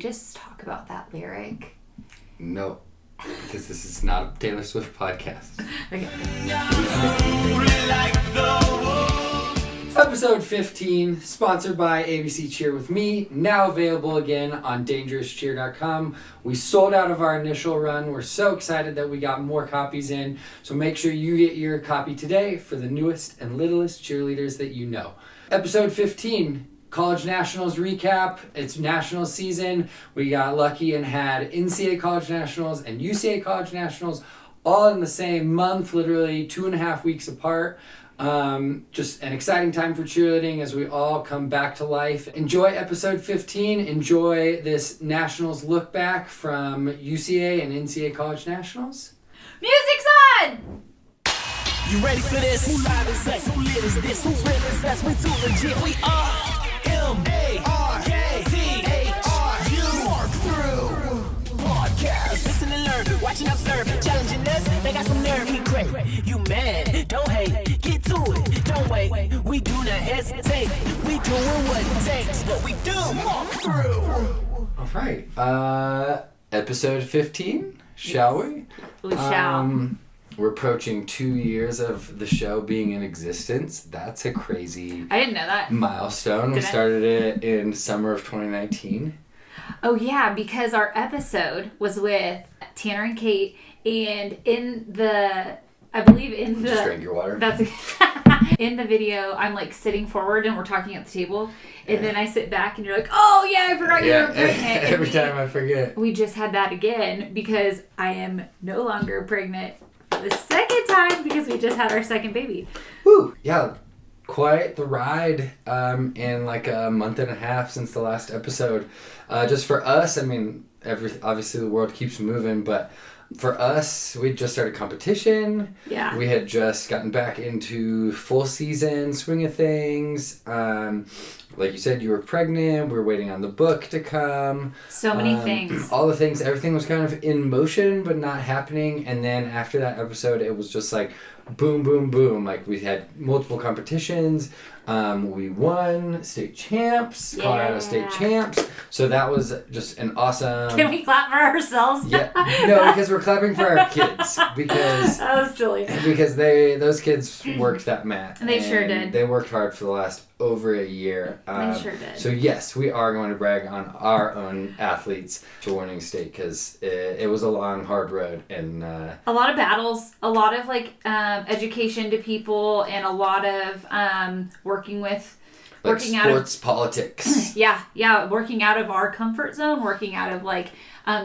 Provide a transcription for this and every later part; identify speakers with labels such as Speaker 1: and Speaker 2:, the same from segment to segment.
Speaker 1: just talk about that lyric?
Speaker 2: No, because this is not a Taylor Swift podcast.
Speaker 1: Okay.
Speaker 2: Episode 15, sponsored by ABC Cheer with me, now available again on dangerouscheer.com. We sold out of our initial run. We're so excited that we got more copies in, so make sure you get your copy today for the newest and littlest cheerleaders that you know. Episode 15, College Nationals recap. It's national season. We got lucky and had NCA College Nationals and UCA College Nationals all in the same month, literally 2.5 weeks apart. Just an exciting time for cheerleading as we all come back to life. Enjoy episode 15. Enjoy this Nationals look back from UCA and NCA College Nationals.
Speaker 1: Music's on!
Speaker 3: You ready for this? Who live is us? Who lit is this? Who real is us? We too legit. We are M-A-R-K-T-H-R-U. Mark Thru podcast. Listen and learn. Watch and observe. Challenging us. They got some nerve. He great. You mad? Don't hate. Get to it. Don't wait. We do not hesitate. We doing what it takes. What we do. Mark Thru.
Speaker 2: All right. Episode 15. Shall we?
Speaker 1: We shall.
Speaker 2: We're approaching 2 years of the show being in existence. That's a crazy
Speaker 1: I didn't know that.
Speaker 2: milestone. We started it in summer of 2019.
Speaker 1: Oh, yeah, because our episode was with Tanner and Kate, and
Speaker 2: Just drink your water.
Speaker 1: That's in the video, I'm like sitting forward and we're talking at the table, and then I sit back and you're like, oh yeah, I forgot you were pregnant.
Speaker 2: Every time I forget.
Speaker 1: We just had that again because I am no longer pregnant for the second time because we just had our second baby.
Speaker 2: Woo! Yeah, quite the ride in like a month and a half since the last episode. Just for us, I mean, obviously the world keeps moving, but for us, we just started competition.
Speaker 1: Yeah.
Speaker 2: We had just gotten back into full season swing of things. Like you said, you were pregnant. We were waiting on the book to come.
Speaker 1: So many things.
Speaker 2: All the things. Everything was kind of in motion, but not happening. And then after that episode, it was just like boom, boom, boom. Like we had multiple competitions. We won state champs, Colorado state champs. So that was just an awesome...
Speaker 1: Can we clap for ourselves?
Speaker 2: Yeah. No, because we're clapping for our kids. Because
Speaker 1: that was silly.
Speaker 2: Because those kids worked that mat.
Speaker 1: They sure did.
Speaker 2: They worked hard for the last over a year.
Speaker 1: They sure did.
Speaker 2: So yes, we are going to brag on our own athletes for winning state because it was a long, hard road. And
Speaker 1: a lot of battles, a lot of education to people, and a lot of working out of
Speaker 2: sports politics.
Speaker 1: Yeah, working out of our comfort zone, working out of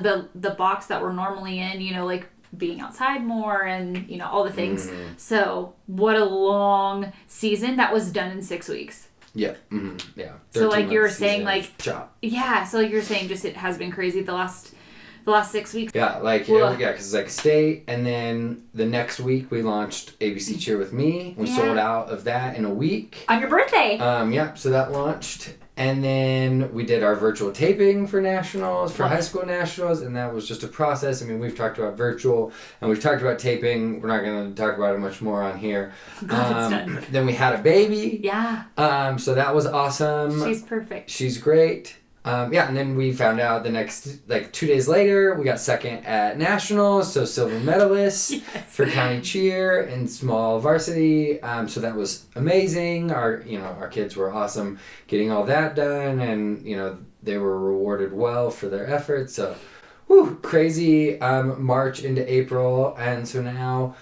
Speaker 1: the box that we're normally in, being outside more and all the things.
Speaker 2: Mm-hmm.
Speaker 1: So what a long season that was done in 6 weeks.
Speaker 2: Yeah. Mm-hmm. Yeah.
Speaker 1: So you were saying
Speaker 2: chop.
Speaker 1: Yeah, so you're saying just it has been crazy the last 6 weeks.
Speaker 2: Yeah, because it's state, and then the next week we launched ABC Cheer with me. We sold out of that in a week.
Speaker 1: On your birthday.
Speaker 2: So that launched. And then we did our virtual taping for nationals, for high school nationals, and that was just a process. I mean, we've talked about virtual, and we've talked about taping. We're not going to talk about it much more on here. Then we had a baby.
Speaker 1: Yeah.
Speaker 2: So that was awesome.
Speaker 1: She's perfect.
Speaker 2: She's great. And then we found out the next, 2 days later, we got second at nationals, so silver medalists for county cheer and small varsity. So that was amazing. Our kids were awesome getting all that done, and they were rewarded well for their efforts. So, crazy March into April, and so now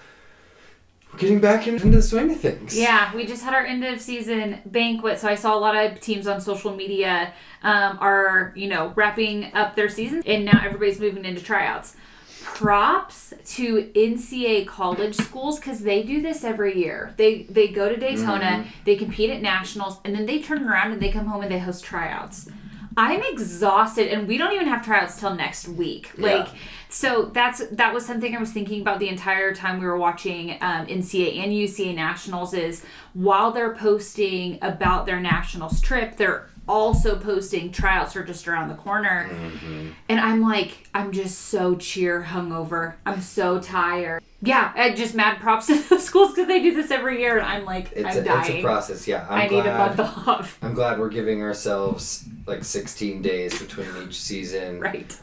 Speaker 2: we're getting back into the swing of things.
Speaker 1: Yeah, we just had our end of season banquet, so I saw a lot of teams on social media are wrapping up their season, and now everybody's moving into tryouts. Props to NCA college schools because they do this every year. They go to Daytona, they compete at nationals, and then they turn around and they come home and they host tryouts. I'm exhausted, and we don't even have tryouts till next week. So that was something I was thinking about the entire time we were watching NCA and UCA nationals. Is while they're posting about their nationals trip, they're also posting tryouts are just around the corner. And I'm like, I'm just so cheer hungover. I'm so tired. Yeah, I just mad props to the schools because they do this every year, and I'm like, I'm dying.
Speaker 2: It's a process, yeah.
Speaker 1: I need a month off.
Speaker 2: I'm glad we're giving ourselves like 16 days between each season.
Speaker 1: Right.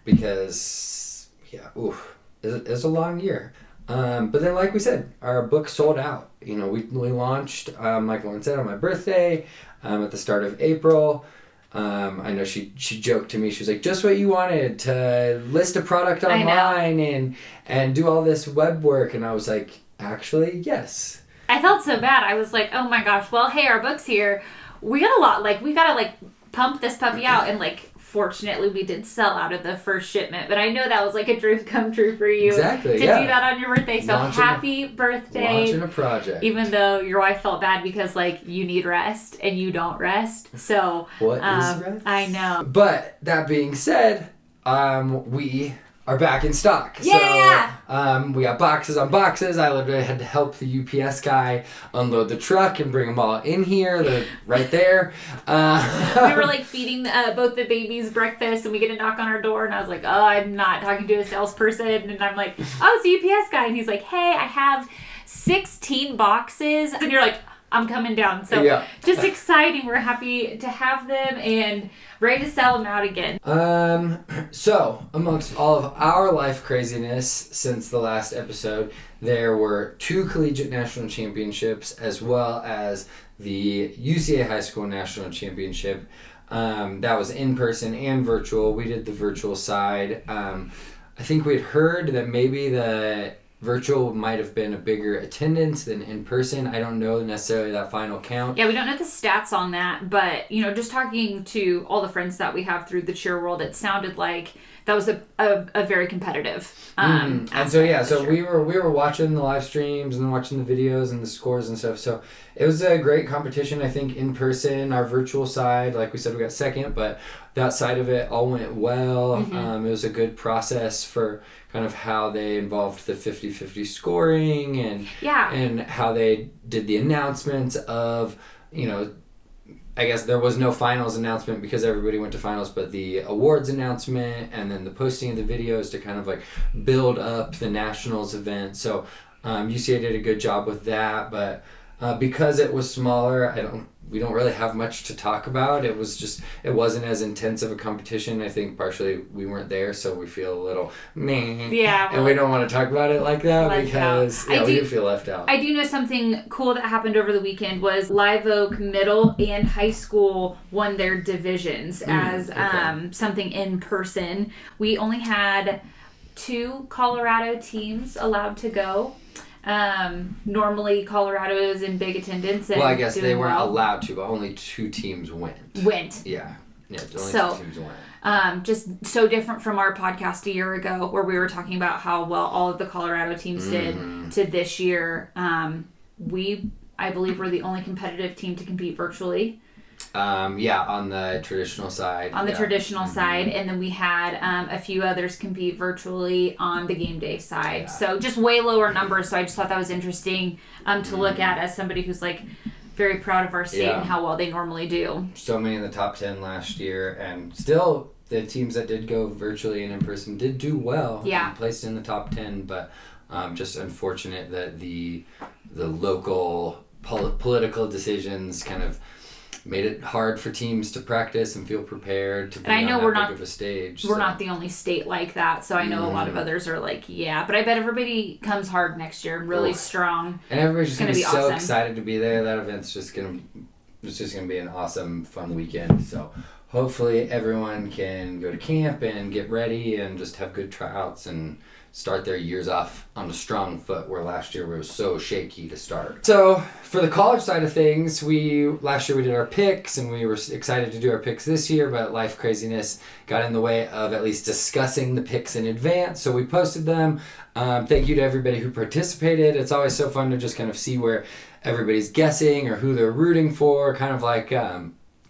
Speaker 2: Because, yeah, it's a long year. But then, like we said, our book sold out. You know, we launched, like Lauren said, on my birthday at the start of April. I know she joked to me. She was like, just what you wanted, to list a product online and do all this web work. And I was like, actually, yes.
Speaker 1: I felt so bad. I was like, oh my gosh, well, hey, our book's here. We got a lot. Like, we got to, like, pump this puppy out. And, like, fortunately, we did sell out of the first shipment. But I know that was, like, a dream come true for you.
Speaker 2: Exactly,
Speaker 1: to do that on your birthday. So happy birthday.
Speaker 2: Launching a project.
Speaker 1: Even though your wife felt bad because, like, you need rest and you don't rest. So.
Speaker 2: What is rest?
Speaker 1: I know.
Speaker 2: But that being said, we are back in stock.
Speaker 1: Yeah!
Speaker 2: So, we got boxes on boxes. I literally had to help the UPS guy unload the truck and bring them all in here. They're right there.
Speaker 1: We were like feeding both the babies breakfast, and we get a knock on our door, and I was like, oh, I'm not talking to a salesperson. And I'm like, oh, it's the UPS guy. And he's like, hey, I have 16 boxes. And you're like, I'm coming down. So just exciting. We're happy to have them and ready to sell them out again.
Speaker 2: So amongst all of our life craziness since the last episode, there were 2 Collegiate National Championships as well as the UCA High School National Championship. That was in person and virtual. We did the virtual side. I think we'd heard that maybe the virtual might have been a bigger attendance than in person. I don't know necessarily that final count.
Speaker 1: Yeah, we don't know the stats on that, but, you know, just talking to all the friends that we have through the cheer world, it sounded like that was a very competitive
Speaker 2: and so we were watching the live streams and then watching the videos and the scores and stuff. So it was a great competition. I think in person, our virtual side, like we said, we got second, but that side of it all went well. It was a good process for kind of how they involved the 50-50 scoring and how they did the announcements of, you know, I guess there was no finals announcement because everybody went to finals, but the awards announcement and then the posting of the videos to kind of like build up the nationals event. So UCA did a good job with that, but because it was smaller, we don't really have much to talk about. It wasn't as intense of a competition. I think partially we weren't there, so we feel a little meh.
Speaker 1: Yeah.
Speaker 2: And we don't want to talk about it like that because we do feel left out.
Speaker 1: I do know something cool that happened over the weekend was Live Oak Middle and High School won their divisions as something in person. We only had 2 Colorado teams allowed to go. Normally Colorado is in big attendance. And
Speaker 2: I guess they weren't allowed to, but only 2 teams went.
Speaker 1: Yeah,
Speaker 2: only 2 teams went.
Speaker 1: Just so different from our podcast a year ago where we were talking about how well all of the Colorado teams did to this year. I believe we're the only competitive team to compete virtually.
Speaker 2: On the traditional side.
Speaker 1: Traditional side, and then we had a few others compete virtually on the game day side. Yeah. So just way lower numbers. So I just thought that was interesting to look at as somebody who's like very proud of our state and how well they normally do. So
Speaker 2: many in the top 10 last year, and still the teams that did go virtually and in person did do well.
Speaker 1: Yeah,
Speaker 2: and placed in the top 10, but just unfortunate that the local political decisions kind of made it hard for teams to practice and feel prepared to be on that big of a stage.
Speaker 1: We're not the only state like that, so I know a lot of others are like, but I bet everybody comes hard next year, really strong.
Speaker 2: And everybody's just gonna be so excited to be there. That event's just gonna be an awesome, fun weekend. So hopefully everyone can go to camp and get ready and just have good tryouts and start their years off on a strong foot, where last year we were so shaky to start. So for the college side of things, last year we did our picks and we were excited to do our picks this year, but life craziness got in the way of at least discussing the picks in advance. So we posted them. Thank you to everybody who participated. It's always so fun to just kind of see where everybody's guessing or who they're rooting for, kind of like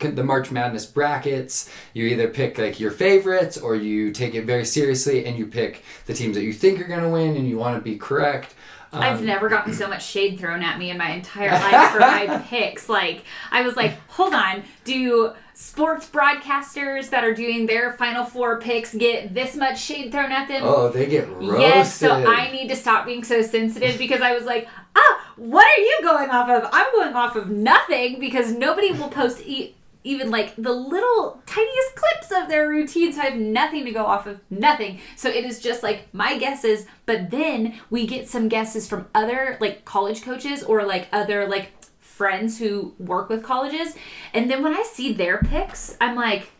Speaker 2: the March Madness brackets. You either pick like your favorites or you take it very seriously and you pick the teams that you think are going to win and you want to be correct.
Speaker 1: I've never gotten so much shade thrown at me in my entire life for my picks. Like, I was like, hold on, do sports broadcasters that are doing their Final Four picks get this much shade thrown at them?
Speaker 2: Oh, they get roasted.
Speaker 1: Yes, so I need to stop being so sensitive because I was like, what are you going off of? I'm going off of nothing because nobody will post even like the little tiniest clips of their routine, so I have nothing to go off of, nothing. So it is just like my guesses, but then we get some guesses from other like college coaches or like other like friends who work with colleges, and then when I see their picks, I'm like,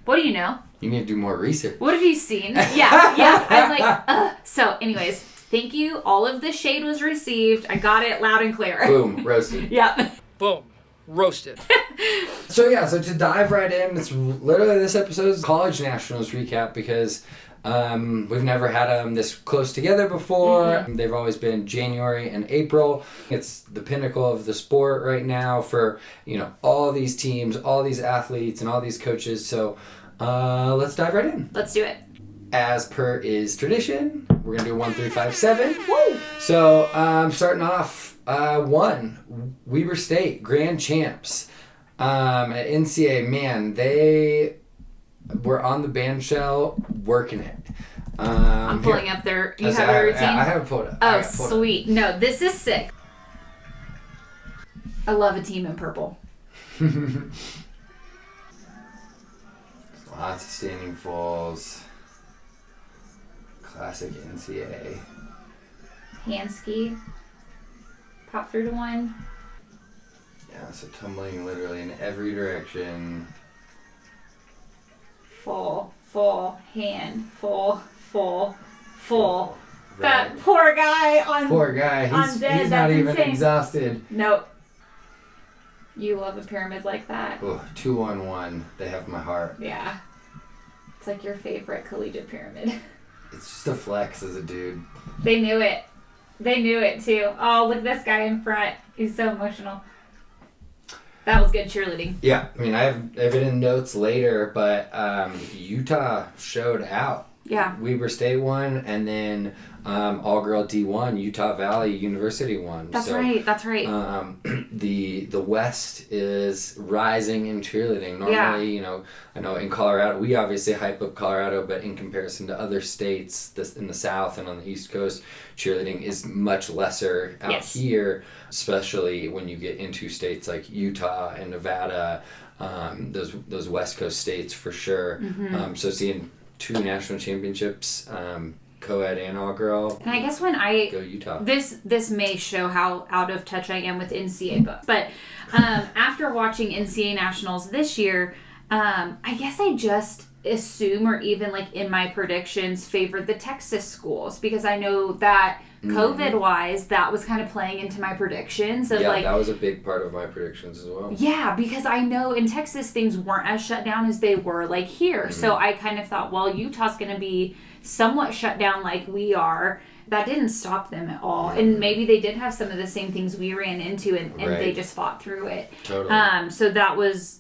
Speaker 1: what do you know?
Speaker 2: You need to do more research.
Speaker 1: What have you seen? Yeah. I'm like, ugh. So anyways, thank you. All of the shade was received. I got it loud and clear.
Speaker 2: Boom, roasted.
Speaker 1: Yeah.
Speaker 4: Boom. Roasted.
Speaker 2: So to dive right in, it's literally this episode's College Nationals recap because we've never had them this close together before. Mm-hmm. They've always been January and April. It's the pinnacle of the sport right now for, all these teams, all these athletes, and all these coaches. So let's dive right in.
Speaker 1: Let's do it.
Speaker 2: As per is tradition, we're going to do 1 through 5, 7. Woo! So starting off, 1, Weber State, grand champs. At NCA, man, they were on the band shell working it.
Speaker 1: I'm pulling up their... You have a routine?
Speaker 2: I have it pulled up.
Speaker 1: Oh, sweet. No, this is sick. I love a team in purple.
Speaker 2: Lots of standing falls. Classic NCA.
Speaker 1: Hand ski. Pop through to 1.
Speaker 2: Yeah, so tumbling literally in every direction.
Speaker 1: Full, hand, full.
Speaker 2: Right.
Speaker 1: That poor guy on...
Speaker 2: Poor guy. He's not even exhausted.
Speaker 1: Nope. You love a pyramid like that.
Speaker 2: Oh, 2-1-1. They have my heart.
Speaker 1: Yeah. It's like your favorite collegiate pyramid.
Speaker 2: It's just a flex as a dude.
Speaker 1: They knew it. They knew it too. Oh, look at this guy in front. He's so emotional. That was good cheerleading.
Speaker 2: Yeah, I mean, I have it in notes later, but Utah showed out.
Speaker 1: Yeah.
Speaker 2: Weber State won, and then all-girl D1, Utah Valley University won.
Speaker 1: That's right.
Speaker 2: The West is rising in cheerleading. Normally, I know in Colorado, we obviously hype up Colorado, but in comparison to other states in the South and on the East Coast, cheerleading is much lesser out here, especially when you get into states like Utah and Nevada, those West Coast states for sure. Mm-hmm. So seeing 2 national championships, co-ed and all-girl.
Speaker 1: And I guess when
Speaker 2: go Utah.
Speaker 1: This may show how out of touch I am with NCA books, but after watching NCA Nationals this year, I guess I just assume, or even like in my predictions, favored the Texas schools because I know that COVID-wise, that was kind of playing into my predictions.
Speaker 2: That was a big part of my predictions as well.
Speaker 1: Yeah, because I know in Texas things weren't as shut down as they were like here. Mm-hmm. So I kind of thought, well, Utah's going to be somewhat shut down like we are. That didn't stop them at all. And maybe they did have some of the same things we ran into and they just fought through it.
Speaker 2: Totally.
Speaker 1: So that was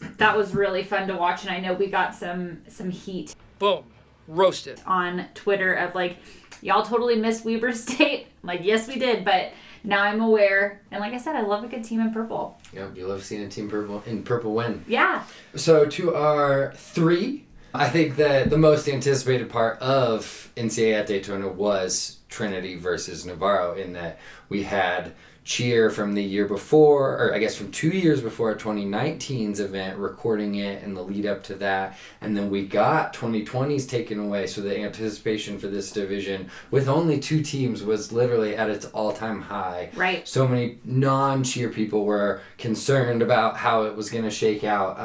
Speaker 1: really fun to watch, and I know we got some heat.
Speaker 4: Boom. Roasted.
Speaker 1: On Twitter of like, y'all totally missed Weber State. I'm like, yes, we did, but now I'm aware. And like I said, I love a good team in purple.
Speaker 2: Yep, you love seeing a team in purple win.
Speaker 1: Yeah.
Speaker 2: So to our 3, I think that the most anticipated part of NCAA at Daytona was Trinity versus Navarro, in that we had cheer from the year before, or I guess from 2 years before 2019's event, recording it and the lead up to that, and then we got 2020's taken away, so the anticipation for this division with only 2 teams was literally at its all-time high.
Speaker 1: Right.
Speaker 2: So many non-cheer people were concerned about how it was going to shake out,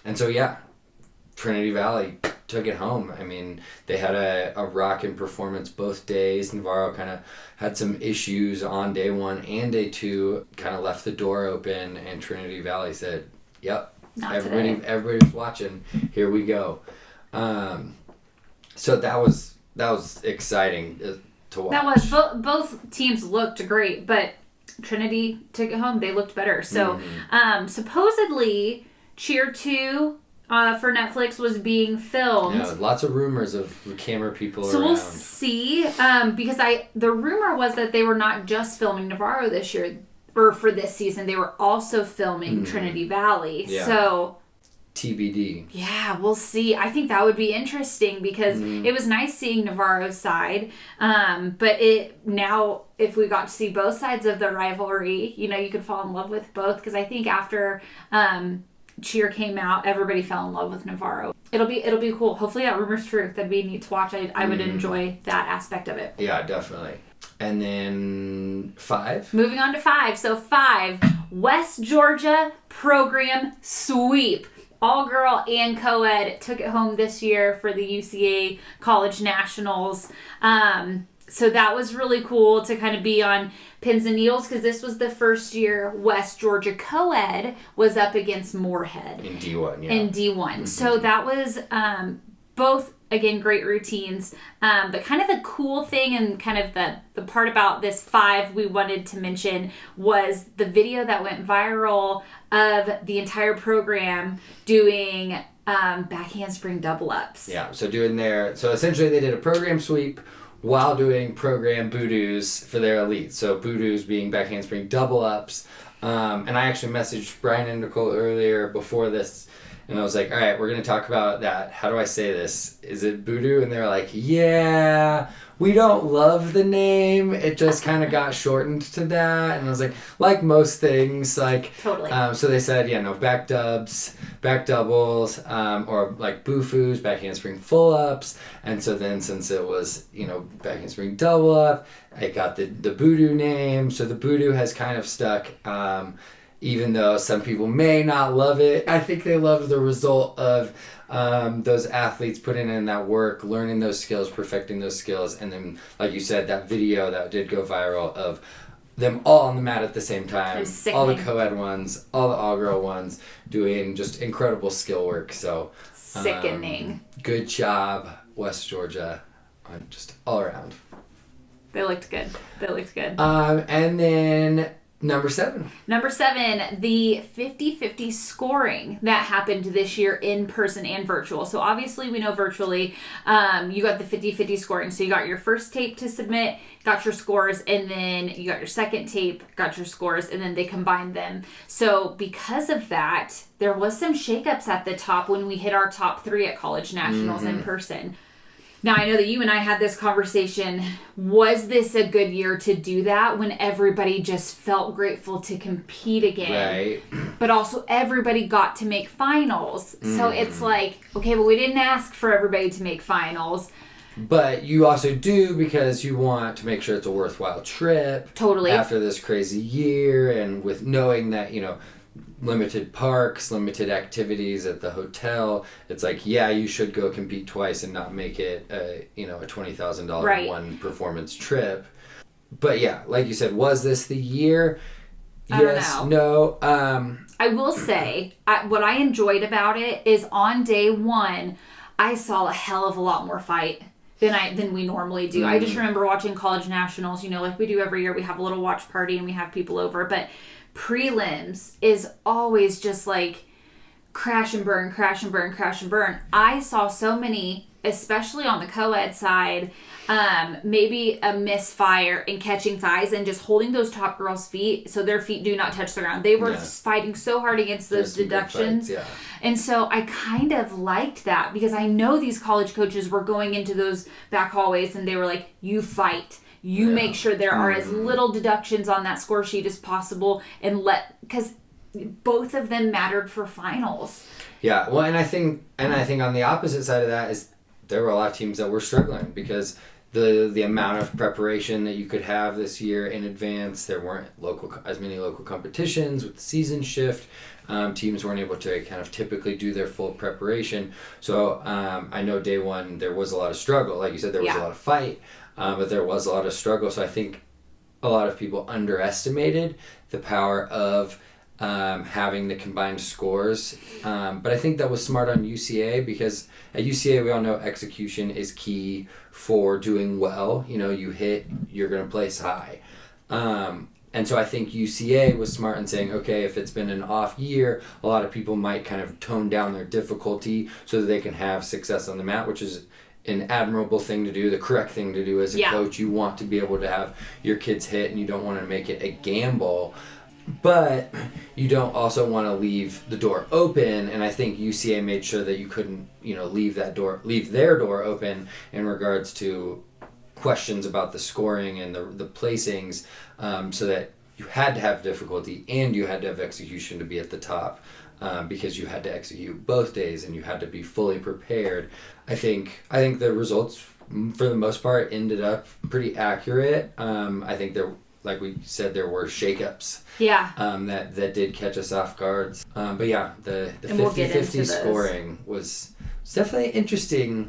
Speaker 2: and so Trinity Valley took it home. I mean, they had a rockin' performance both days. Navarro kind of had some issues on day 1 and day 2, kind of left the door open, and Trinity Valley said, yep, everybody's watching, here we go. So that was exciting to watch.
Speaker 1: That was, both teams looked great, but Trinity took it home. They looked better. So supposedly cheer 2 for Netflix was being filmed.
Speaker 2: Yeah, lots of rumors of camera people
Speaker 1: So
Speaker 2: around.
Speaker 1: we'll see, because the rumor was that they were not just filming Navarro this year, or for this season, they were also filming Trinity Valley.
Speaker 2: Yeah.
Speaker 1: So
Speaker 2: TBD.
Speaker 1: yeah, we'll see. I think that would be interesting because it was nice seeing Navarro's side, but now if we got to see both sides of the rivalry, you could fall in love with both, because I think after Cheer came out, everybody fell in love with Navarro. It'll be cool. Hopefully that rumor's true. That'd be neat to watch. I would enjoy that aspect of it.
Speaker 2: Yeah, definitely. And then 5.
Speaker 1: Moving on to 5. So 5, West Georgia program sweep. All girl and co-ed took it home this year for the UCA College Nationals. So that was really cool to kind of be on pins and needles, because this was the first year West Georgia co-ed was up against Moorhead.
Speaker 2: In D1, yeah.
Speaker 1: In D1. So that was both, again, great routines. But kind of the cool thing and kind of the part about this 5 we wanted to mention was the video that went viral of the entire program doing back handspring double ups.
Speaker 2: Yeah, so essentially they did a program sweep while doing program boodoos for their elites. So boodoos being back handspring double ups. And I actually messaged Brian and Nicole earlier before this, and I was like, all right, we're going to talk about that. How do I say this? Is it boodoo? And they're like, yeah, we don't love the name. It just kind of got shortened to that. And I was like most things,
Speaker 1: Totally.
Speaker 2: So they said, back dubs, back doubles, or like boofus, back handspring full ups. And so then since it was, back handspring double up, I got the boodoo name. So the boodoo has kind of stuck. Even though some people may not love it, I think they love the result of those athletes putting in that work, learning those skills, perfecting those skills, and then, like you said, that video that did go viral of them all on the mat at the same time, all the co-ed ones, all the all-girl ones, doing just incredible skill work. So
Speaker 1: sickening.
Speaker 2: Good job, West Georgia, just all around.
Speaker 1: They looked good.
Speaker 2: And then Number 7,
Speaker 1: the 50-50 scoring that happened this year in person and virtual. So obviously we know virtually you got the 50-50 scoring. So you got your first tape to submit, got your scores, and then you got your second tape, got your scores, and then they combined them. So because of that, there was some shakeups at the top when we hit our top 3 at College Nationals in person. Now, I know that you and I had this conversation. Was this a good year to do that when everybody just felt grateful to compete again?
Speaker 2: right?
Speaker 1: But also everybody got to make finals. So it's like, okay, but we didn't ask for everybody to make finals.
Speaker 2: But you also do because you want to make sure it's a worthwhile trip.
Speaker 1: Totally.
Speaker 2: After this crazy year, and with knowing that, limited parks, limited activities at the hotel, it's like, yeah, you should go compete twice and not make it a $20,000 one performance trip. But yeah, like you said, was this the year? Yes, no.
Speaker 1: I will say, what I enjoyed about it is on day 1, I saw a hell of a lot more fight than we normally do. I just remember watching College Nationals, like we do every year. We have a little watch party and we have people over, but prelims is always just like crash and burn. I saw so many, especially on the co-ed side, maybe a misfire in catching thighs and just holding those top girls' feet so their feet do not touch the ground. They were fighting so hard against those deductions.
Speaker 2: Fights,
Speaker 1: And so I kind of liked that because I know these college coaches were going into those back hallways and they were like, you fight. You make sure there are as little deductions on that score sheet as possible, and because both of them mattered for finals.
Speaker 2: Yeah, well, and I think on the opposite side of that is there were a lot of teams that were struggling because the amount of preparation that you could have this year in advance, there weren't as many local competitions with the season shift. Teams weren't able to kind of typically do their full preparation. So I know day 1 there was a lot of struggle. Like you said, there was a lot of fight. But there was a lot of struggle, so I think a lot of people underestimated the power of having the combined scores. But I think that was smart on UCA because at UCA we all know execution is key for doing well. You hit, you're going to place high. And so I think UCA was smart in saying, okay, if it's been an off year, a lot of people might kind of tone down their difficulty so that they can have success on the mat, which is an admirable thing to do, the correct thing to do as a coach. You want to be able to have your kids hit, and you don't want to make it a gamble. But you don't also want to leave the door open, and I think UCA made sure that you couldn't, leave their door open in regards to questions about the scoring and the placings, so that you had to have difficulty and you had to have execution to be at the top, because you had to execute both days and you had to be fully prepared. I think the results, for the most part, ended up pretty accurate. I think like we said, there were shakeups.
Speaker 1: Yeah.
Speaker 2: That did catch us off guard. But yeah, the 50-50 scoring was definitely interesting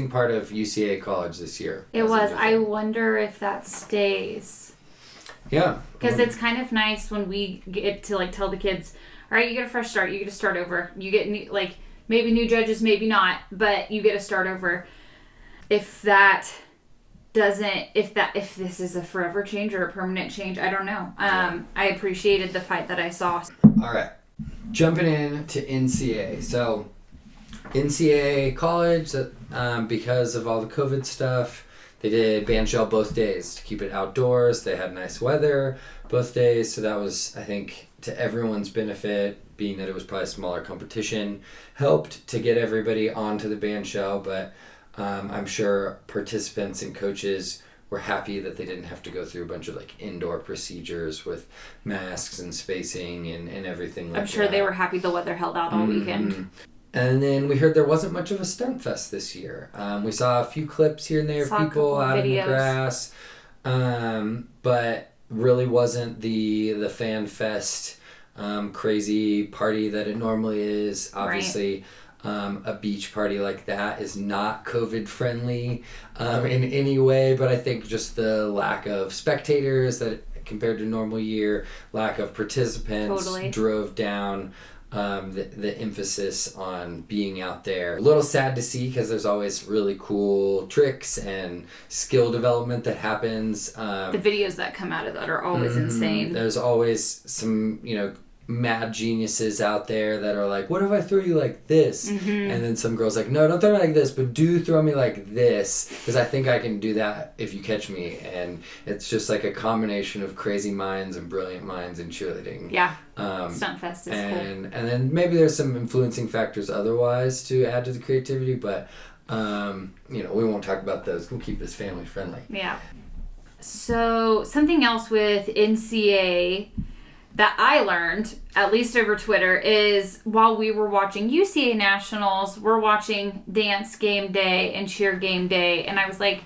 Speaker 2: part of UCA College this year.
Speaker 1: It was. I wonder if that stays.
Speaker 2: Yeah.
Speaker 1: Because it's kind of nice when we get to tell the kids, all right, you get a fresh start. You get to start over. You get new, maybe new judges, maybe not, but you get to start over. If this is a forever change or a permanent change, I don't know. I appreciated the fight that I saw.
Speaker 2: All right, jumping in to NCA. So NCA College, because of all the COVID stuff, they did bandshell both days to keep it outdoors. They had nice weather both days, so that was, I think, to everyone's benefit, being that it was probably a smaller competition, helped to get everybody onto the bandshell, but I'm sure participants and coaches were happy that they didn't have to go through a bunch of indoor procedures with masks and spacing and everything like that.
Speaker 1: I'm sure they were happy the weather held out all weekend.
Speaker 2: And then we heard there wasn't much of a stunt fest this year. We saw a few clips here and there of people out in the grass, but really wasn't the fan fest crazy party that it normally is. Obviously. Right. A beach party like that is not COVID friendly in any way, but I think just the lack of spectators that compared to normal year, lack of participants drove down the emphasis on being out there. A little sad to see because there's always really cool tricks and skill development that happens.
Speaker 1: The videos that come out of that are always insane. There's
Speaker 2: always some, mad geniuses out there that are like, what if I throw you like this? And then some girl's like, no, don't throw me like this, but do throw me like this, because I think I can do that if you catch me. And it's just like a combination of crazy minds and brilliant minds in cheerleading.
Speaker 1: Yeah. Stunt Fest is cool.
Speaker 2: And then maybe there's some influencing factors otherwise to add to the creativity, but we won't talk about those. We'll keep this family friendly.
Speaker 1: Yeah. So something else with NCA that I learned, at least over Twitter, is while we were watching UCA Nationals, we're watching dance game day and cheer game day. And I was like,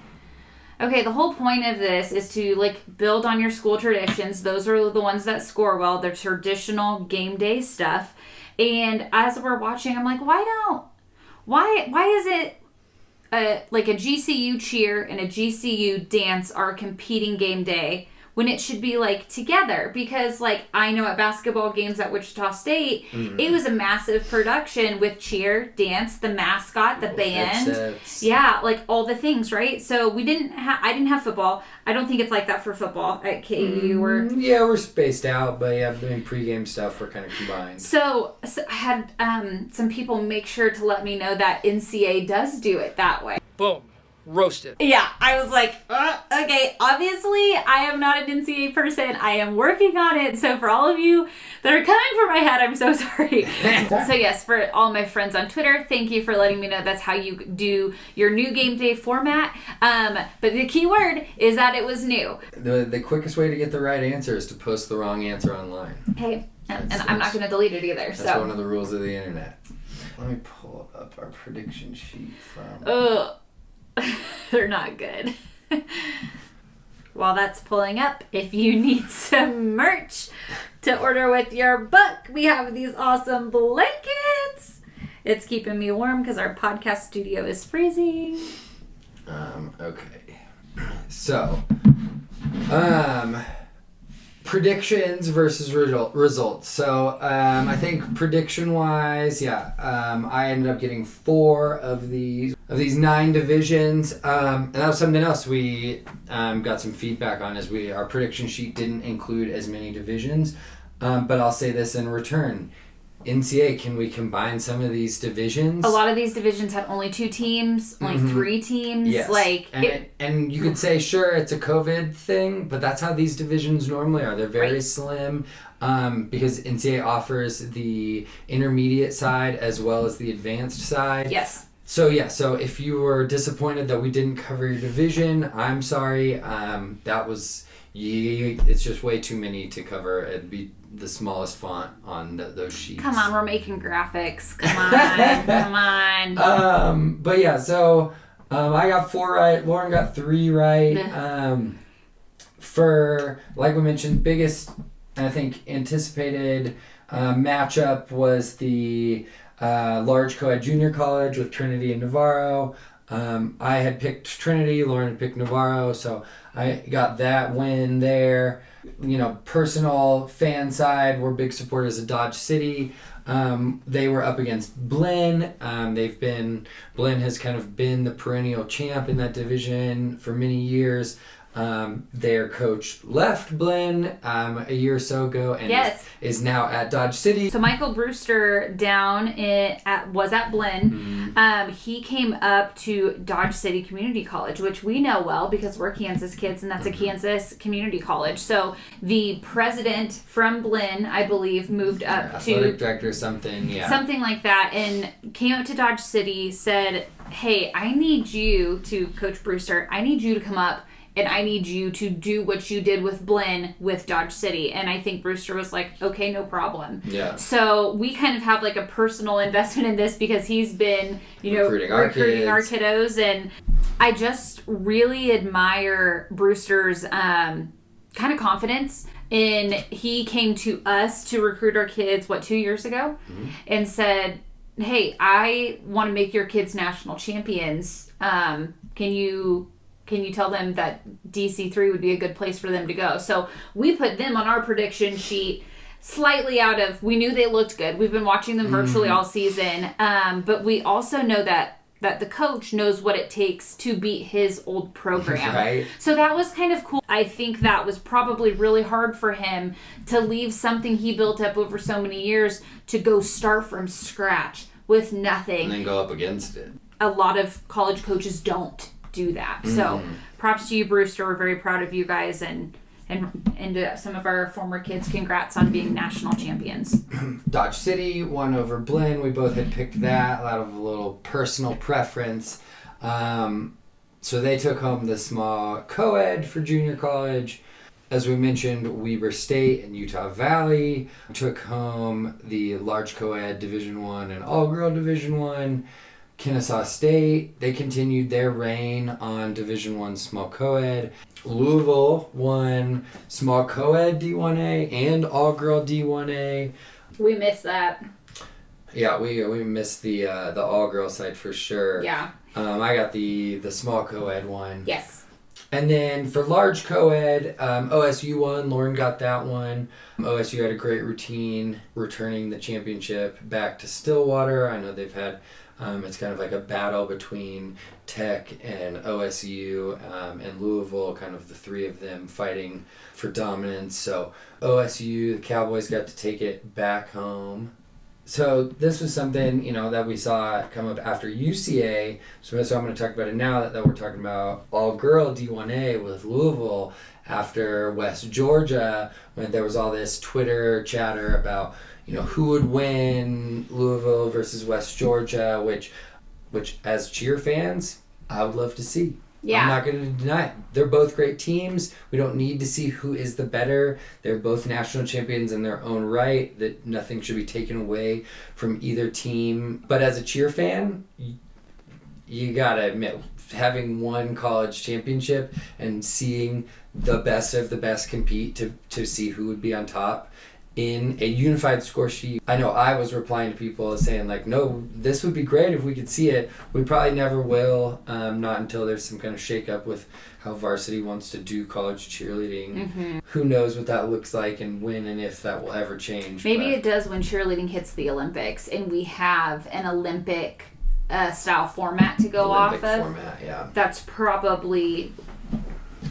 Speaker 1: okay, the whole point of this is to build on your school traditions. Those are the ones that score well. They're traditional game day stuff. And as we're watching, I'm like, why is it a GCU cheer and a GCU dance are competing game day when it should be together? Because I know at basketball games at Wichita State, it was a massive production with cheer, dance, the mascot, the band.
Speaker 2: Headsets.
Speaker 1: Yeah, all the things, right? So I didn't have football. I don't think it's like that for football at KU.
Speaker 2: Yeah, we're spaced out, but yeah, doing pregame stuff, we're kind of combined.
Speaker 1: So I had some people make sure to let me know that NCA does do it that way.
Speaker 4: Boom. Roasted.
Speaker 1: Yeah, I was like, okay, obviously I am not an NCA person. I am working on it. So for all of you that are coming for my head, I'm so sorry. So yes, for all my friends on Twitter, thank you for letting me know that's how you do your new game day format. But the key word is that it was new.
Speaker 2: The quickest way to get the right answer is to post the wrong answer online.
Speaker 1: Hey, and I'm not going to delete it either.
Speaker 2: That's one of the rules of the internet. Let me pull up our prediction sheet from...
Speaker 1: They're not good. While that's pulling up, if you need some merch to order with your book, we have these awesome blankets. It's keeping me warm because our podcast studio is freezing.
Speaker 2: Okay. So, predictions versus results. So, I think prediction-wise, I ended up getting 4 of these. these 9 divisions, and that was something else we got some feedback on, as our prediction sheet didn't include as many divisions, but I'll say this in return. NCA, can we combine some of these divisions?
Speaker 1: A lot of these divisions had only 2 teams, only 3 teams.
Speaker 2: Yes. And you could say, sure, it's a COVID thing, but that's how these divisions normally are. They're very slim, because NCA offers the intermediate side as well as the advanced side.
Speaker 1: Yes.
Speaker 2: So if you were disappointed that we didn't cover your division, I'm sorry. That was, it's just way too many to cover. It'd be the smallest font on those sheets.
Speaker 1: Come on, we're making graphics. Come on.
Speaker 2: But yeah, so I got 4 right. Lauren got 3 right. For, like we mentioned, biggest, I think, anticipated matchup was the large co-ed junior college with Trinity and Navarro. I had picked Trinity, Lauren had picked Navarro, so I got that win there. Personal fan side, we're big supporters of Dodge City. They were up against Blinn. Blinn has kind of been the perennial champ in that division for many years. Their coach left Blinn a year or so ago and is now at Dodge City.
Speaker 1: So Michael Brewster was at Blinn. He came up to Dodge City Community College, which we know well because we're Kansas kids, and that's a Kansas community college. So the president from Blinn, I believe, moved up to
Speaker 2: athletic director, something
Speaker 1: like that, and came up to Dodge City, said, "Hey, I need you to, Coach Brewster, I need you to come up, and I need you to do what you did with Blinn with Dodge City." And I think Brewster was like, okay, no problem.
Speaker 2: Yeah.
Speaker 1: So we kind of have like a personal investment in this because he's been, recruiting our kiddos. And I just really admire Brewster's kind of confidence. And he came to us to recruit our kids, 2 years ago? And said, hey, I want to make your kids national champions. Can you tell them that DC3 would be a good place for them to go? So we put them on our prediction sheet slightly out of, we knew they looked good. We've been watching them virtually all season. But we also know that the coach knows what it takes to beat his old program.
Speaker 2: Right.
Speaker 1: So that was kind of cool. I think that was probably really hard for him to leave something he built up over so many years to go start from scratch with nothing.
Speaker 2: And then go up against it.
Speaker 1: A lot of college coaches don't do that. So props to you, Brewster. We're very proud of you guys, and some of our former kids, congrats on being national champions.
Speaker 2: Dodge City won over Blinn. We both had picked that out of a little personal preference. So they took home the small co-ed for junior college. As we mentioned, Weber State and Utah Valley took home the large co-ed Division I and all-girl Division I. Kennesaw State, they continued their reign on Division I small co-ed. Louisville won small co-ed D1A and all-girl D1A.
Speaker 1: We missed that.
Speaker 2: Yeah, we missed the all-girl side for sure.
Speaker 1: Yeah.
Speaker 2: I got the small co-ed one.
Speaker 1: Yes.
Speaker 2: And then for large co-ed, OSU won. Lauren got that one. OSU had a great routine, returning the championship back to Stillwater. I know they've had... it's kind of like a battle between Tech and OSU and Louisville, kind of the 3 of them fighting for dominance. So OSU, the Cowboys got to take it back home. So this was something, that we saw come up after UCA. So I'm going to talk about it now that we're talking about all-girl D1A with Louisville after West Georgia, when there was all this Twitter chatter about who would win Louisville versus West Georgia, which as cheer fans, I would love to see. Yeah. I'm not going to deny it. They're both great teams. We don't need to see who is the better. They're both national champions in their own right, that nothing should be taken away from either team. But as a cheer fan, you got to admit, having won college championship and seeing the best of the best compete to see who would be on top in a unified score sheet. I know I was replying to people saying no, this would be great if we could see it. We probably never will, not until there's some kind of shakeup with how varsity wants to do college cheerleading. Who knows what that looks like and when and if that will ever change.
Speaker 1: Maybe it does when cheerleading hits the Olympics and we have an Olympic style format to go
Speaker 2: Olympic
Speaker 1: off of.
Speaker 2: format, yeah.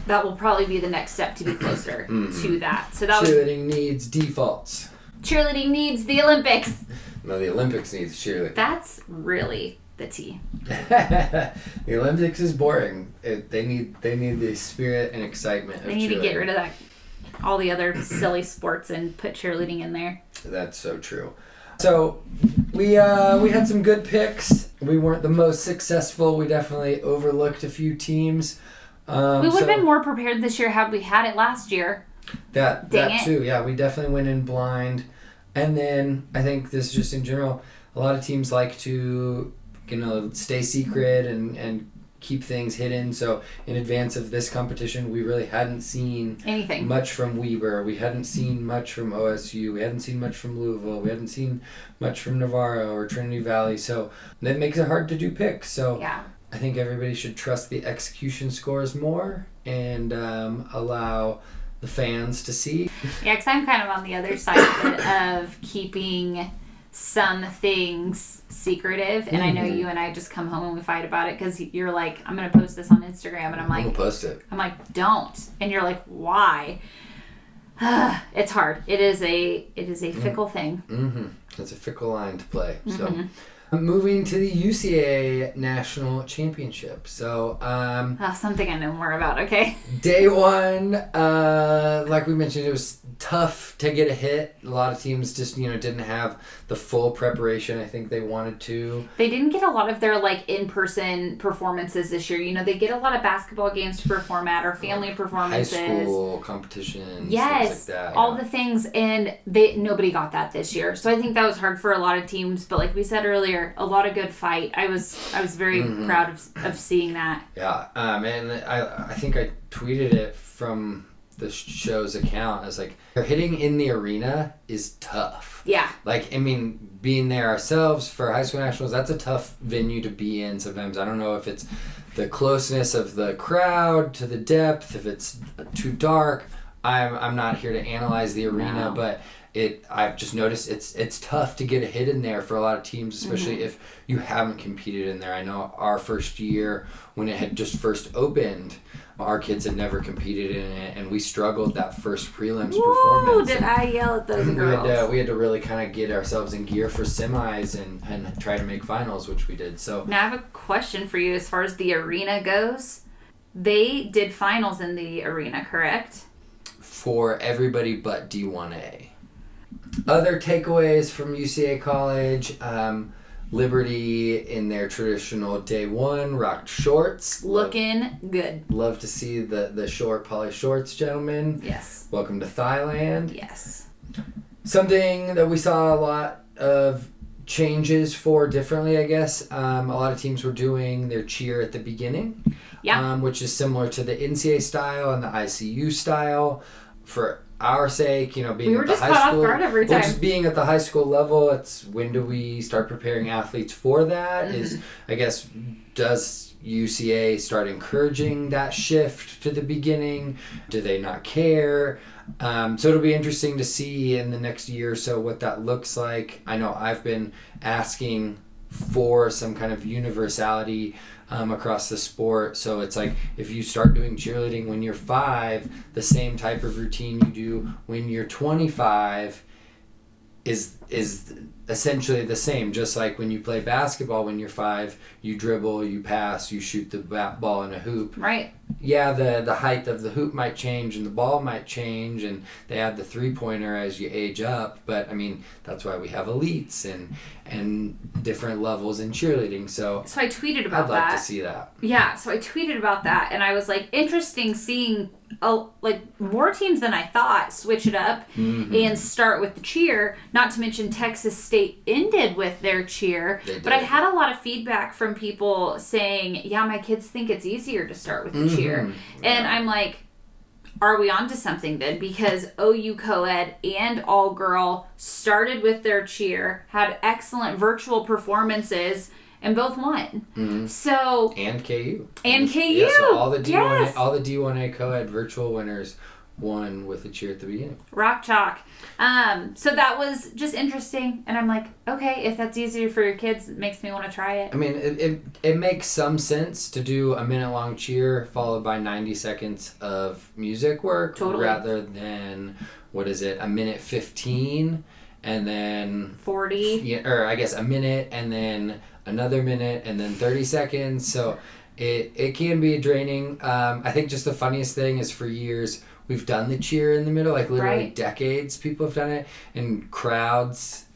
Speaker 1: That will probably be the next step to be closer to that. So that
Speaker 2: Cheerleading needs defaults.
Speaker 1: Cheerleading needs the Olympics.
Speaker 2: No, the Olympics needs cheerleading.
Speaker 1: That's really the tea.
Speaker 2: The Olympics is boring. They need the spirit and excitement of
Speaker 1: They need to get
Speaker 2: cheerleading.
Speaker 1: rid of that, all the other silly sports, and put cheerleading in there.
Speaker 2: That's so true. So we had some good picks. We weren't the most successful. We definitely overlooked a few teams.
Speaker 1: We would have been more prepared this year had we had it last year.
Speaker 2: That too. Yeah, we definitely went in blind. And then I think this is just in general, a lot of teams like to, stay secret and keep things hidden. So in advance of this competition, we really hadn't seen
Speaker 1: Anything.
Speaker 2: much from Weber. We hadn't seen much from OSU. We hadn't seen much from Louisville. We hadn't seen much from Navarro or Trinity Valley. So that makes it hard to do picks. So
Speaker 1: Yeah.
Speaker 2: I think everybody should trust the execution scores more and allow the fans to see.
Speaker 1: Yeah, because I'm kind of on the other side of it, of keeping some things secretive. And I know you and I just come home and we fight about it because you're like, I'm going to post this on Instagram. And I'm
Speaker 2: I'm
Speaker 1: like,
Speaker 2: gonna post it.
Speaker 1: I'm like, don't. And you're like, why? It's hard. It is a fickle thing.
Speaker 2: Mm-hmm. It's a fickle line to play. So moving to the UCA National Championship. So
Speaker 1: Something I know more about, okay?
Speaker 2: day one, like we mentioned, it was tough to get a hit. A lot of teams just, didn't have the full preparation I think they wanted to.
Speaker 1: They didn't get a lot of their in-person performances this year. They get a lot of basketball games to perform at, or family performances.
Speaker 2: High school competitions,
Speaker 1: yes,
Speaker 2: things like that.
Speaker 1: all the things, and nobody got that this year. So I think that was hard for a lot of teams. But like we said earlier, a lot of good fight. I was very proud of seeing that.
Speaker 2: Yeah, and I think I tweeted it from the show's account. I was like, hitting in the arena is tough.
Speaker 1: Yeah.
Speaker 2: Being there ourselves for high school nationals, that's a tough venue to be in sometimes. I don't know if it's the closeness of the crowd to the depth, if it's too dark. I'm not here to analyze the arena, but I've just noticed it's tough to get a hit in there for a lot of teams, especially if you haven't competed in there. I know our first year when it had just first opened, our kids had never competed in it, and we struggled that first prelims performance.
Speaker 1: Did I yell at those girls?
Speaker 2: We had to really kind of get ourselves in gear for semis and try to make finals, which we did. So
Speaker 1: now I have a question for you as far as the arena goes. They did finals in the arena, correct?
Speaker 2: For everybody but D1A. Other takeaways from UCA College, Liberty in their traditional day one rocked shorts.
Speaker 1: Looking good.
Speaker 2: Love to see the short poly shorts, gentlemen.
Speaker 1: Yes.
Speaker 2: Welcome to Thailand.
Speaker 1: Yes.
Speaker 2: Something that we saw a lot of changes for differently, I guess. A lot of teams were doing their cheer at the beginning.
Speaker 1: Yeah.
Speaker 2: Which is similar to the NCA style and the ICU style. For our sake, being
Speaker 1: we were
Speaker 2: at the
Speaker 1: just
Speaker 2: high
Speaker 1: caught
Speaker 2: school,
Speaker 1: off guard every time.
Speaker 2: just being at the high school level, it's when do we start preparing athletes for that? Is, I guess, does UCA start encouraging that shift to the beginning? Do they not care? So it'll be interesting to see in the next year or so what that looks like. I know I've been asking for some kind of universality across the sport. So it's like if you start doing cheerleading when you're 5, the same type of routine you do when you're 25 is essentially the same. Just like when you play basketball when you're 5, you dribble, you pass, you shoot the ball in a hoop.
Speaker 1: Right.
Speaker 2: Yeah, the height of the hoop might change and the ball might change, and they add the 3-pointer as you age up, but that's why we have elites and different levels in cheerleading. So
Speaker 1: I tweeted about that.
Speaker 2: I'd like to see that.
Speaker 1: Yeah, so I tweeted about that, and I was like, interesting seeing more teams than I thought switch it up and start with the cheer. Not to mention Texas State ended with their cheer. But I had a lot of feedback from people saying, yeah, my kids think it's easier to start with the cheer. And I'm like, are we onto something then? Because OU co-ed and all-girl started with their cheer, had excellent virtual performances, and both won. So
Speaker 2: and KU.
Speaker 1: And KU.
Speaker 2: Yeah, so all the
Speaker 1: yes.
Speaker 2: D1A co-ed virtual winners one with a cheer at the beginning.
Speaker 1: Rock chalk. So that was just interesting, and I'm like, okay, if that's easier for your kids, it makes me want to try it.
Speaker 2: I mean, it makes some sense to do a minute-long cheer followed by 90 seconds of music work rather than, a minute 15 and then
Speaker 1: 40.
Speaker 2: Yeah, or I guess a minute and then another minute and then 30 seconds. So it can be draining. I think just the funniest thing is for years we've done the cheer in the middle, like literally decades people have done it, and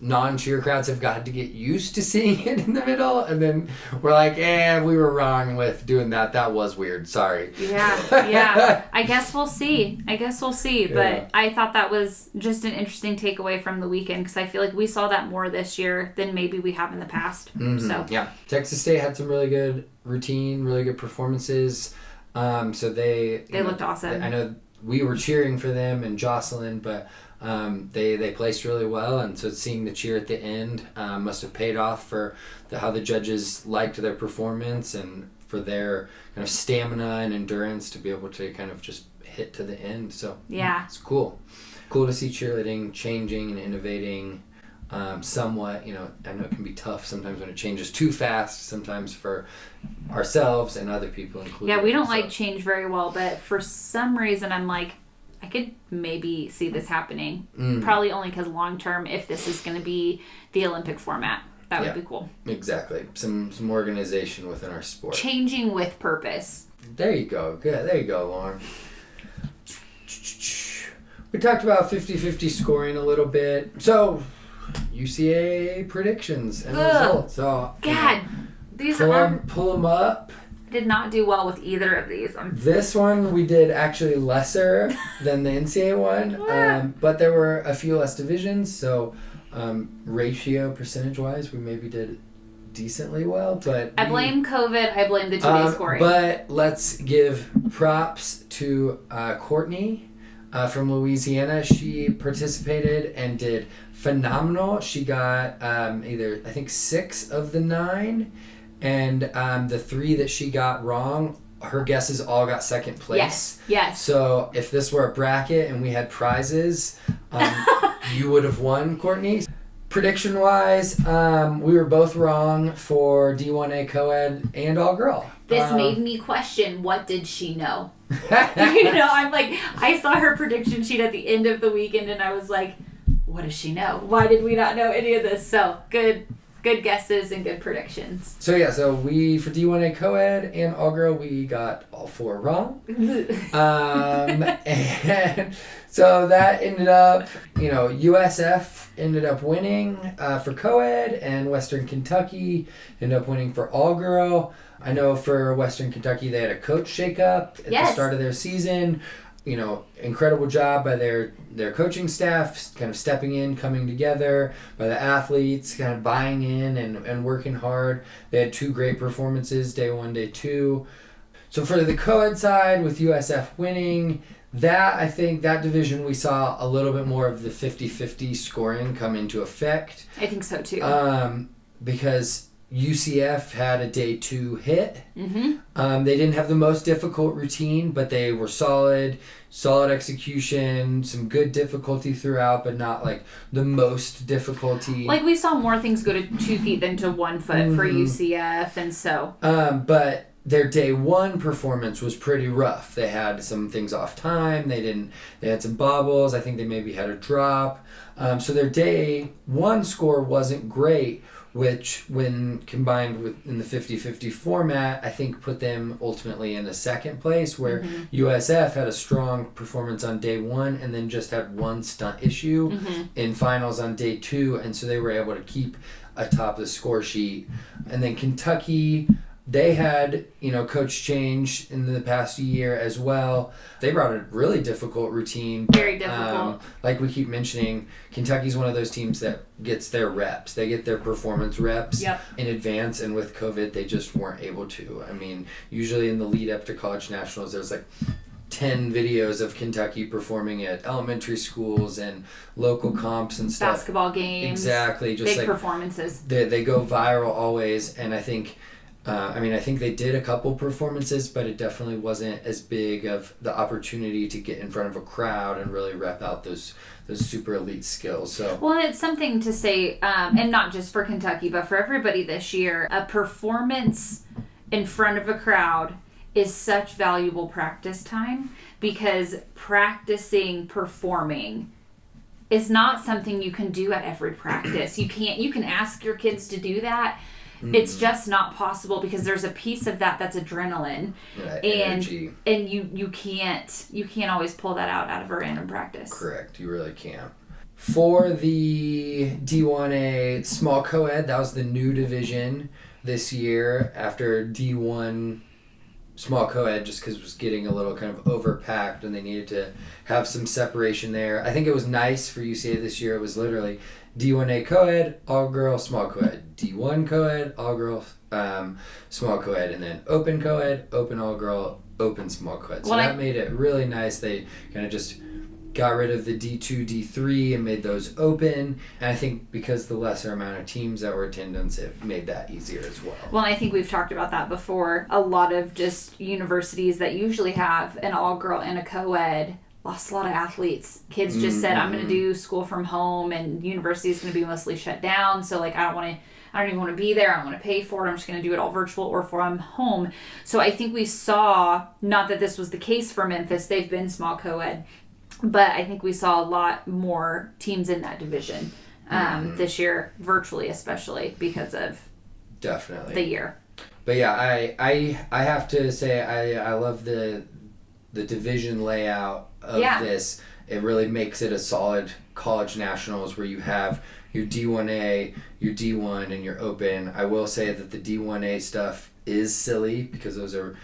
Speaker 2: non-cheer crowds have got to get used to seeing it in the middle, and then we're like, we were wrong with doing that. That was weird. Sorry.
Speaker 1: Yeah. I guess we'll see. But I thought that was just an interesting takeaway from the weekend, because I feel like we saw that more this year than maybe we have in the past.
Speaker 2: Mm-hmm.
Speaker 1: So
Speaker 2: yeah, Texas State had some really good routine, really good performances. So they
Speaker 1: looked awesome.
Speaker 2: I know we were cheering for them and Jocelyn, but they placed really well, and so seeing the cheer at the end must have paid off for how the judges liked their performance and for their kind of stamina and endurance to be able to kind of just hit to the end. So it's cool to see cheerleading changing and innovating somewhat. I know it can be tough sometimes when it changes too fast, sometimes for ourselves and other people including.
Speaker 1: Yeah, we don't like change very well, but for some reason I'm like, I could maybe see this happening. Probably only because long term, if this is going to be the Olympic format, that would be cool. Exactly.
Speaker 2: Some organization within our sport.
Speaker 1: Changing with purpose.
Speaker 2: There you go. Good. There you go, Lauren. We talked about 50-50 scoring a little bit. So, UCA predictions and results. So,
Speaker 1: God, these
Speaker 2: pull them up.
Speaker 1: Did not do well with either of these.
Speaker 2: This one we did actually lesser than the NCA one, but there were a few less divisions, so ratio percentage-wise we maybe did decently well. But
Speaker 1: I blame COVID. I blame the 2-day scoring.
Speaker 2: But let's give props to Courtney from Louisiana. She participated and did phenomenal. She got either, I think, 6 of the 9. And the 3 that she got wrong, her guesses all got second place.
Speaker 1: Yes.
Speaker 2: So if this were a bracket and we had prizes, you would have won, Courtney. Prediction-wise, we were both wrong for D1A co-ed and all-girl.
Speaker 1: This made me question, what did she know? I'm like, I saw her prediction sheet at the end of the weekend, and I was like, what does she know? Why did we not know any of this? So, good guesses and good predictions.
Speaker 2: So we, for D1A co-ed and all-girl, we got all 4 wrong. And so that ended up, USF ended up winning for co-ed, and Western Kentucky ended up winning for all-girl. I know for Western Kentucky, they had a coach shakeup at the start of their season. Incredible job by their coaching staff, kind of stepping in, coming together, by the athletes, kind of buying in and working hard. They had 2 great performances, day 1, day 2. So for the co-ed side, with USF winning, I think that division we saw a little bit more of the 50-50 scoring come into effect.
Speaker 1: I think so too.
Speaker 2: Because UCF had a day 2 hit.
Speaker 1: Mm-hmm.
Speaker 2: They didn't have the most difficult routine, but they were solid execution, some good difficulty throughout, but not like the most difficulty.
Speaker 1: Like we saw more things go to 2 feet than to 1 foot for UCF, and so.
Speaker 2: But their day 1 performance was pretty rough. They had some things off time. They had some bobbles. I think they maybe had a drop. So their day 1 score wasn't great, which when combined with in the 50-50 format, I think put them ultimately in the second place, where USF had a strong performance on day 1 and then just had 1 stunt issue in finals on day 2, and so they were able to keep atop the score sheet. And then Kentucky, they had, coach change in the past year as well. They brought a really difficult routine.
Speaker 1: Very difficult.
Speaker 2: Like we keep mentioning, Kentucky's one of those teams that gets their reps. They get their performance reps in advance, and with COVID, they just weren't able to. I mean, usually in the lead up to college nationals, there's like 10 videos of Kentucky performing at elementary schools and local comps and stuff.
Speaker 1: Basketball games.
Speaker 2: Exactly. Just
Speaker 1: big
Speaker 2: like
Speaker 1: performances.
Speaker 2: They go viral always, and I think I think they did a couple performances, but it definitely wasn't as big of the opportunity to get in front of a crowd and really rep out those super elite skills. So
Speaker 1: well, it's something to say, and not just for Kentucky, but for everybody this year. A performance in front of a crowd is such valuable practice time, because practicing performing is not something you can do at every practice. You can ask your kids to do that. It's just not possible, because there's a piece of that that's adrenaline,
Speaker 2: energy.
Speaker 1: And you can't always pull that out of a random practice.
Speaker 2: Correct, you really can't. For the D1A small co-ed, that was the new division this year after D1 small co-ed, just because it was getting a little kind of overpacked and they needed to have some separation there. I think it was nice for UCA this year. It was literally D1A co-ed, all-girl, small co-ed. D1 co-ed, all-girl, small co-ed. And then open co-ed, open all-girl, open small co-ed. So that made it really nice. They kind of just got rid of the D2, D3 and made those open. And I think because the lesser amount of teams that were attendance, it made that easier as well.
Speaker 1: Well, I think we've talked about that before. A lot of just universities that usually have an all-girl and a co-ed lost a lot of athletes. Kids just said, I'm going to do school from home, and university is going to be mostly shut down. So, I don't even want to be there. I don't want to pay for it. I'm just going to do it all virtual or from home. So I think we saw, not that this was the case for Memphis, they've been small co-ed, but I think we saw a lot more teams in that division this year, virtually especially, because of
Speaker 2: definitely
Speaker 1: the year.
Speaker 2: But yeah, I have to say I love the division layout of this. It really makes it a solid college nationals where you have your D1A, your D1, and your open. I will say that the D1A stuff is silly, because those are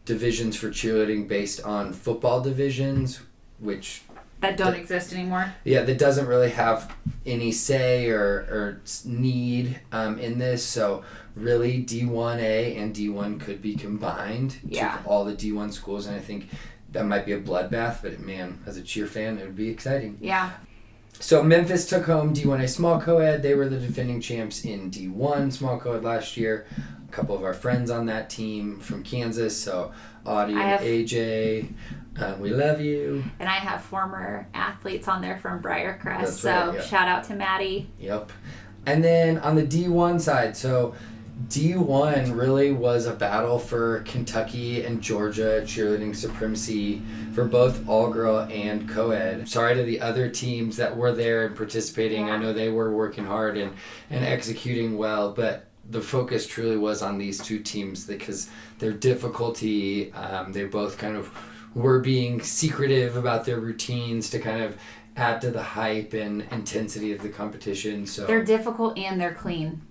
Speaker 2: divisions for cheerleading based on football divisions, which
Speaker 1: that don't exist anymore.
Speaker 2: Yeah, that doesn't really have any say or need in this. So really, D1A and D1 could be combined to all the D1 schools, and I think that might be a bloodbath, but man, as a cheer fan, it would be exciting.
Speaker 1: Yeah.
Speaker 2: So Memphis took home D1A small co-ed. They were the defending champs in D1 small co-ed last year. A couple of our friends on that team from Kansas, so Audie and AJ, we love you.
Speaker 1: And I have former athletes on there from Briarcrest,
Speaker 2: Right.
Speaker 1: Shout out to Maddie.
Speaker 2: Yep. And then on the D1 side, so D1 really was a battle for Kentucky and Georgia cheerleading supremacy for both all-girl and co-ed. Sorry to the other teams that were there and participating. I know they were working hard and executing well, but the focus truly was on these two teams because their difficulty, they both kind of were being secretive about their routines to kind of add to the hype and intensity of the competition. So
Speaker 1: they're difficult and they're clean.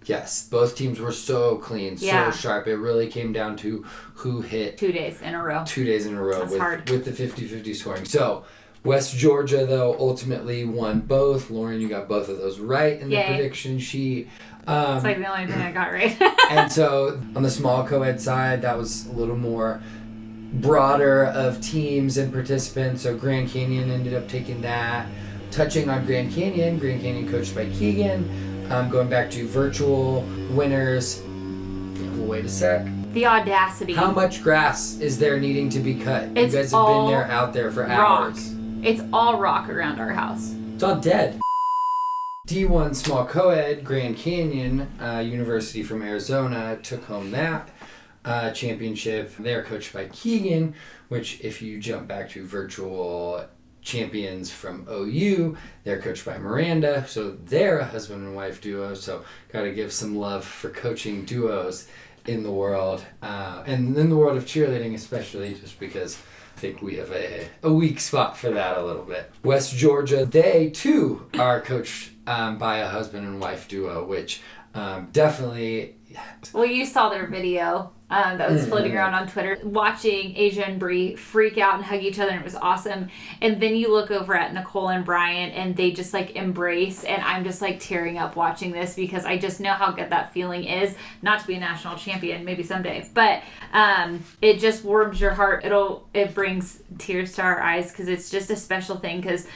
Speaker 2: Yes, both teams were so clean, so sharp. It really came down to who hit
Speaker 1: 2 days in a row.
Speaker 2: 2 days in a row with the 50-50 scoring. So West Georgia, though, ultimately won both. Lauren, you got both of those right in the prediction sheet.
Speaker 1: It's like the only thing I got right.
Speaker 2: And so on the small co-ed side, that was a little more broader of teams and participants. So Grand Canyon ended up taking that. Touching on Grand Canyon coached by Keegan. Going back to virtual winners. Wait a sec.
Speaker 1: The audacity.
Speaker 2: How much grass is there needing to be cut?
Speaker 1: It's
Speaker 2: you guys have been there out there for hours.
Speaker 1: It's all rock around our house.
Speaker 2: It's all dead. D1 small co-ed, Grand Canyon University from Arizona took home that championship. They're coached by Keegan, which if you jump back to virtual champions from OU, they're coached by Miranda, so they're a husband and wife duo, so gotta give some love for coaching duos in the world, and in the world of cheerleading especially, just because I think we have a weak spot for that a little bit. West Georgia, they too are coached by a husband and wife duo, which definitely...
Speaker 1: Well, you saw their video that was floating around on Twitter, watching Asia and Bree freak out and hug each other, and it was awesome. And then you look over at Nicole and Brian, and they just embrace, and I'm just tearing up watching this because I just know how good that feeling is. Not to be a national champion, maybe someday, but it just warms your heart. It brings tears to our eyes because it's just a special thing, because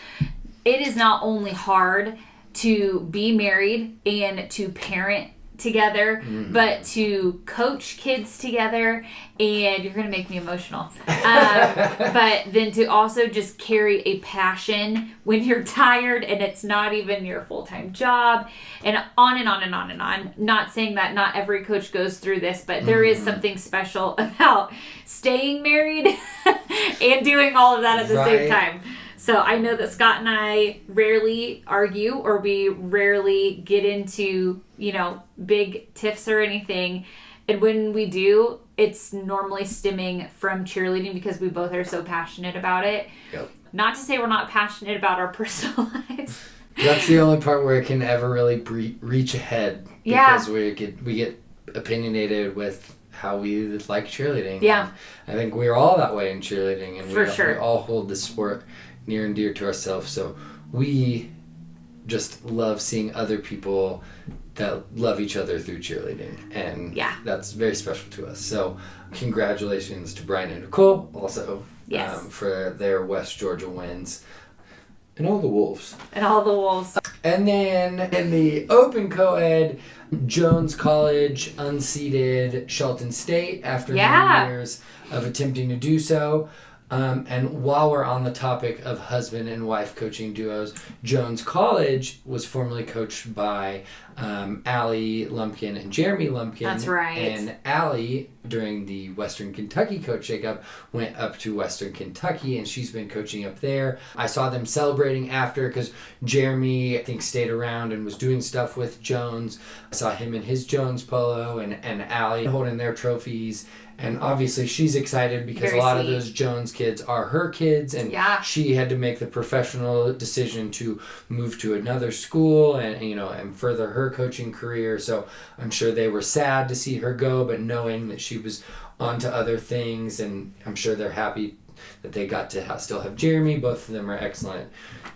Speaker 1: it is not only hard to be married and to parent together, but to coach kids together, and you're going to make me emotional. But then to also just carry a passion when you're tired and it's not even your full-time job, and on and on and on and on. Not saying that not every coach goes through this, but there is something special about staying married and doing all of that at the same time. So I know that Scott and I rarely argue, or we rarely get into, big tiffs or anything. And when we do, it's normally stemming from cheerleading because we both are so passionate about it.
Speaker 2: Yep.
Speaker 1: Not to say we're not passionate about our personal lives.
Speaker 2: That's the only part where it can ever really reach ahead. Because we get opinionated with how we like cheerleading.
Speaker 1: Yeah.
Speaker 2: And I think we're all that way in cheerleading. And
Speaker 1: sure.
Speaker 2: We all hold the sport near and dear to ourselves. So we just love seeing other people that love each other through cheerleading. And that's very special to us. So congratulations to Brian and Nicole also for their West Georgia wins. And all the Wolves. And then in the open co-ed, Jones College unseated Shelton State after 9 years of attempting to do so. And while we're on the topic of husband and wife coaching duos, Jones College was formerly coached by Allie Lumpkin and Jeremy Lumpkin.
Speaker 1: That's right.
Speaker 2: And Allie, during the Western Kentucky coach shakeup, went up to Western Kentucky, and she's been coaching up there. I saw them celebrating after because Jeremy, I think, stayed around and was doing stuff with Jones. I saw him in his Jones polo and Allie holding their trophies. And obviously she's excited because a lot of those Jones kids are her kids, and she had to make the professional decision to move to another school and further her coaching career. So I'm sure they were sad to see her go, but knowing that she was on to other things, and I'm sure they're happy that they got to still have Jeremy. Both of them are excellent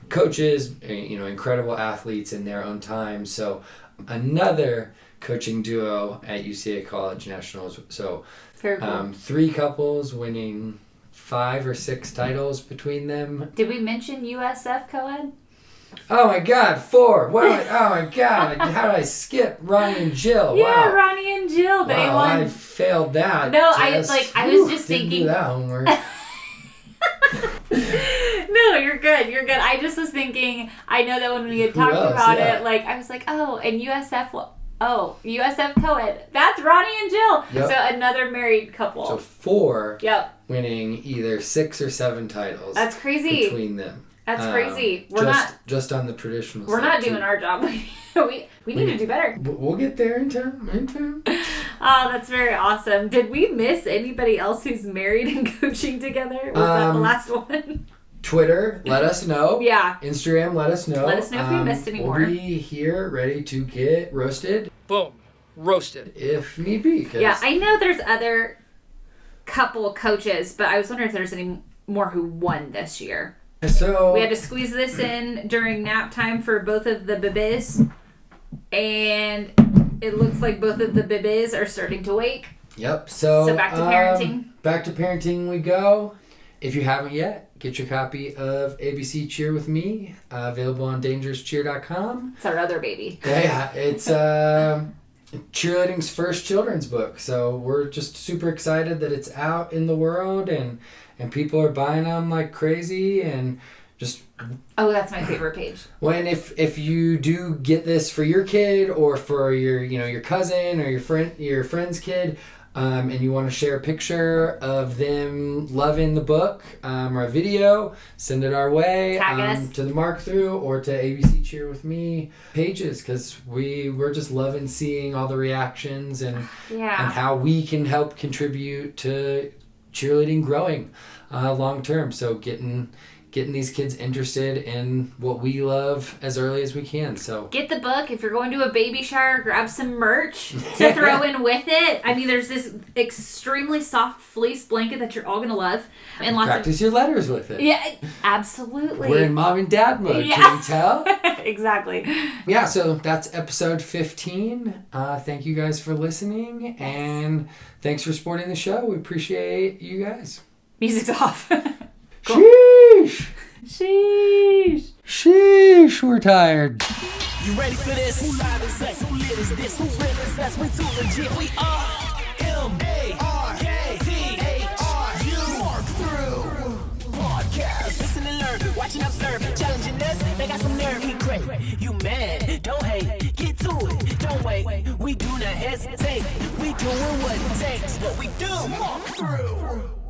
Speaker 2: coaches, incredible athletes in their own time. So another coaching duo at UCA College Nationals. So
Speaker 1: very cool.
Speaker 2: 3 couples winning 5 or 6 titles between them.
Speaker 1: Did we mention USF co-ed?
Speaker 2: Oh my God, 4! Oh my God, how did I skip Ronnie and Jill?
Speaker 1: Yeah,
Speaker 2: wow.
Speaker 1: Ronnie and Jill. They won.
Speaker 2: I failed that.
Speaker 1: No, I was just
Speaker 2: didn't
Speaker 1: thinking.
Speaker 2: Do that homework.
Speaker 1: No, you're good. I just was thinking. I know that when we had talked about it, I was like, oh, and USF. Oh, USF co-ed. That's Ronnie and Jill.
Speaker 2: Yep.
Speaker 1: So another married couple.
Speaker 2: So 4
Speaker 1: winning
Speaker 2: either 6 or 7 titles.
Speaker 1: That's crazy.
Speaker 2: Between them.
Speaker 1: That's crazy.
Speaker 2: Just on the traditional
Speaker 1: We're
Speaker 2: side
Speaker 1: not doing our job. we need to do better.
Speaker 2: We'll get there in time.
Speaker 1: Oh, that's very awesome. Did we miss anybody else who's married and coaching together? Was that the last one?
Speaker 2: Twitter, let us know.
Speaker 1: Yeah.
Speaker 2: Instagram, let us know.
Speaker 1: Let us know if we missed any more.
Speaker 2: We'll be here ready to get roasted.
Speaker 4: Boom. Roasted.
Speaker 2: If need be.
Speaker 1: Yeah, I know there's other couple coaches, but I was wondering if there's any more who won this year.
Speaker 2: So
Speaker 1: we had to squeeze this in during nap time for both of the bebés, and it looks like both of the bebés are starting to wake.
Speaker 2: Yep. So
Speaker 1: back to parenting.
Speaker 2: Back to parenting we go. If you haven't yet, get your copy of ABC Cheer with Me, available on dangerouscheer.com.
Speaker 1: It's our other baby.
Speaker 2: Yeah, it's cheerleading's first children's book. So we're just super excited that it's out in the world and people are buying them like crazy and just...
Speaker 1: Oh, that's my favorite page.
Speaker 2: When if you do get this for your kid or for your cousin or your friend's kid, and you want to share a picture of them loving the book or a video, send it our way.
Speaker 1: Tag us.
Speaker 2: To the Mark Thru or to ABC Cheer with Me pages, because we're just loving seeing all the reactions and how we can help contribute to cheerleading growing long term. So getting these kids interested in what we love as early as we can. So
Speaker 1: get the book. If you're going to a baby shower, grab some merch to throw in with it. I mean, there's this extremely soft fleece blanket that you're all going to love. And
Speaker 2: practice your letters with it.
Speaker 1: Yeah, absolutely.
Speaker 2: We're in mom and dad mode, can you tell?
Speaker 1: Exactly.
Speaker 2: Yeah, so that's episode 15. Thank you guys for listening, and thanks for supporting the show. We appreciate you guys.
Speaker 1: Music's off.
Speaker 2: Cool. Sheesh.
Speaker 1: Sheesh.
Speaker 2: Sheesh, we're tired.
Speaker 3: You ready for this? Who live is us? Who lit is this? Who real is us? We too legit. We are M-A-R-K-T-A-R-U. Mark Thru Podcast. Listen and learn, watch and observe. Challenging us, they got some nerve. Be great. You mad? Don't hate. Get to it. Don't wait. We do not hesitate. We doing what it takes. What we do. Mark Thru.